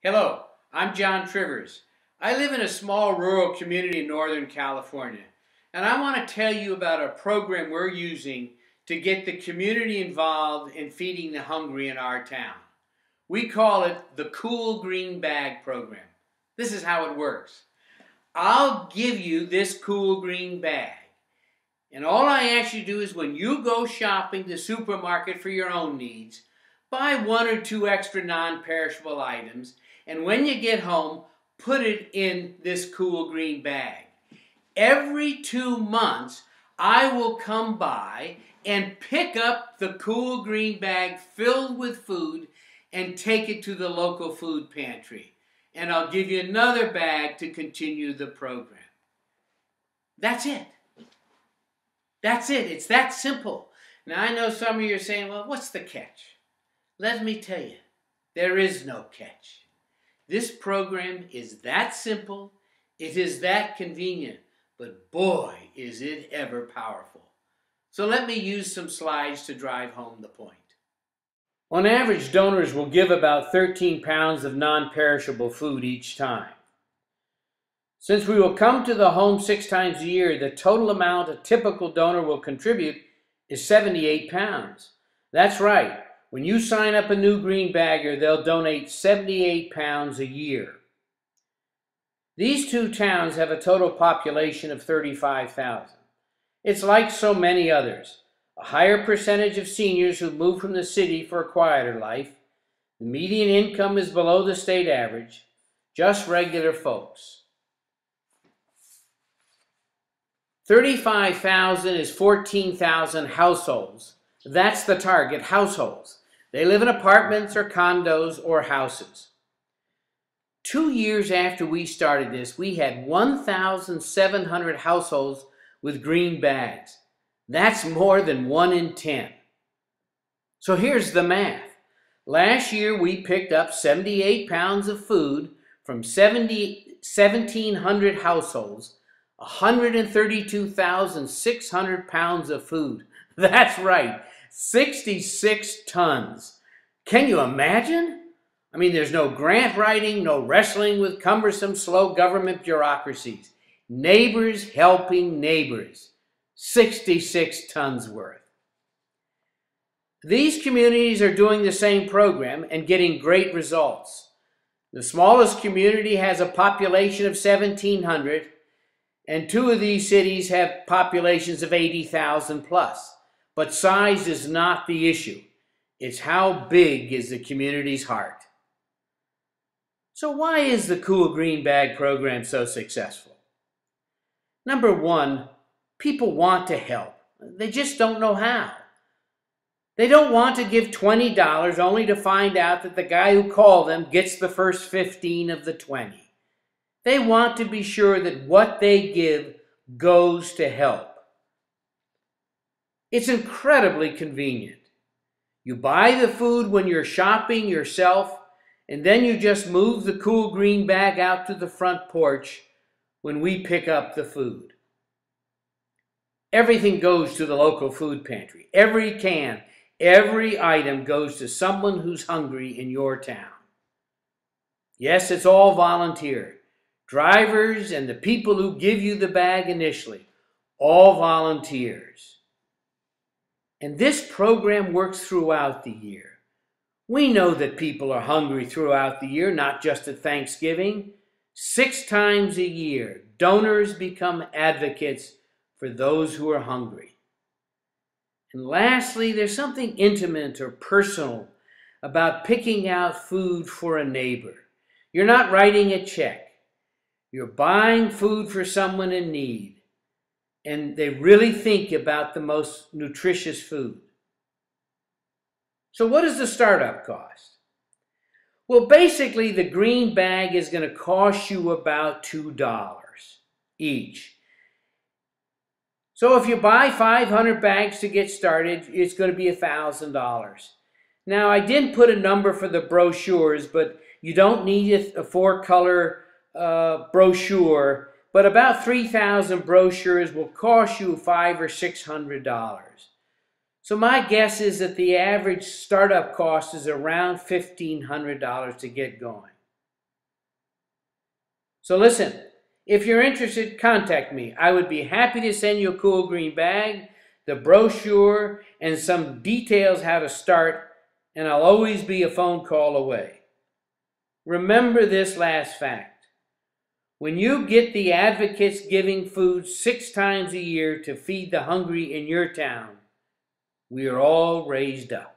Hello, I'm John Trivers. I live in a small rural community in Northern California, and I want to tell you about a program we're using to get the community involved in feeding the hungry in our town. We call it the Cool Green Bag Program. This is how it works. I'll give you this cool green bag, and all I ask you to do is when you go shopping the supermarket for your own needs, buy 1 or 2 extra non-perishable items, and when you get home, put it in this cool green bag. Every 2 months, I will come by and pick up the cool green bag filled with food and take it to the local food pantry. And I'll give you another bag to continue the program. That's it. That's it. It's that simple. Now, I know some of you are saying, well, what's the catch? Let me tell you, there is no catch. This program is that simple, it is that convenient, but boy, is it ever powerful. So let me use some slides to drive home the point. On average, donors will give about 13 pounds of non-perishable food each time. Since we will come to the home 6 times a year, the total amount a typical donor will contribute is 78 pounds. That's right. When you sign up a new green bagger, they'll donate 78 pounds a year. These 2 towns have a total population of 35,000. It's like so many others. A higher percentage of seniors who move from the city for a quieter life. The median income is below the state average. Just regular folks. 35,000 is 14,000 households. That's the target, households. They live in apartments or condos or houses. 2 years after we started this, we had 1,700 households with green bags. That's more than 1 in 10. So here's the math. Last year we picked up 78 pounds of food from 1,700 households, 132,600 pounds of food. That's right. 66 tons. Can you imagine? I mean, there's no grant writing, no wrestling with cumbersome, slow government bureaucracies. Neighbors helping neighbors. 66 tons worth. These communities are doing the same program and getting great results. The smallest community has a population of 1,700, and 2 of these cities have populations of 80,000 plus. But size is not the issue. It's how big is the community's heart. So why is the Cool Green Bag program so successful? Number 1, people want to help. They just don't know how. They don't want to give $20 only to find out that the guy who called them gets the first 15 of the 20. They want to be sure that what they give goes to help. It's incredibly convenient. You buy the food when you're shopping yourself, and then you just move the cool green bag out to the front porch when we pick up the food. Everything goes to the local food pantry. Every can, every item goes to someone who's hungry in your town. Yes, it's all volunteer. Drivers and the people who give you the bag initially, all volunteers. And this program works throughout the year. We know that people are hungry throughout the year, not just at Thanksgiving. 6 times a year, donors become advocates for those who are hungry. And lastly, there's something intimate or personal about picking out food for a neighbor. You're not writing a check. You're buying food for someone in need. And they really think about the most nutritious food. So what is the startup cost? Well, basically, the green bag is going to cost you about $2 each. So if you buy 500 bags to get started, it's going to be $1,000. Now, I didn't put a number for the brochures, but you don't need a 4-color brochure. But about 3,000 brochures will cost you $500 or $600. So my guess is that the average startup cost is around $1,500 to get going. So listen, if you're interested, contact me. I would be happy to send you a cool green bag, the brochure, and some details how to start, and I'll always be a phone call away. Remember this last fact. When you get the advocates giving food 6 times a year to feed the hungry in your town, we are all raised up.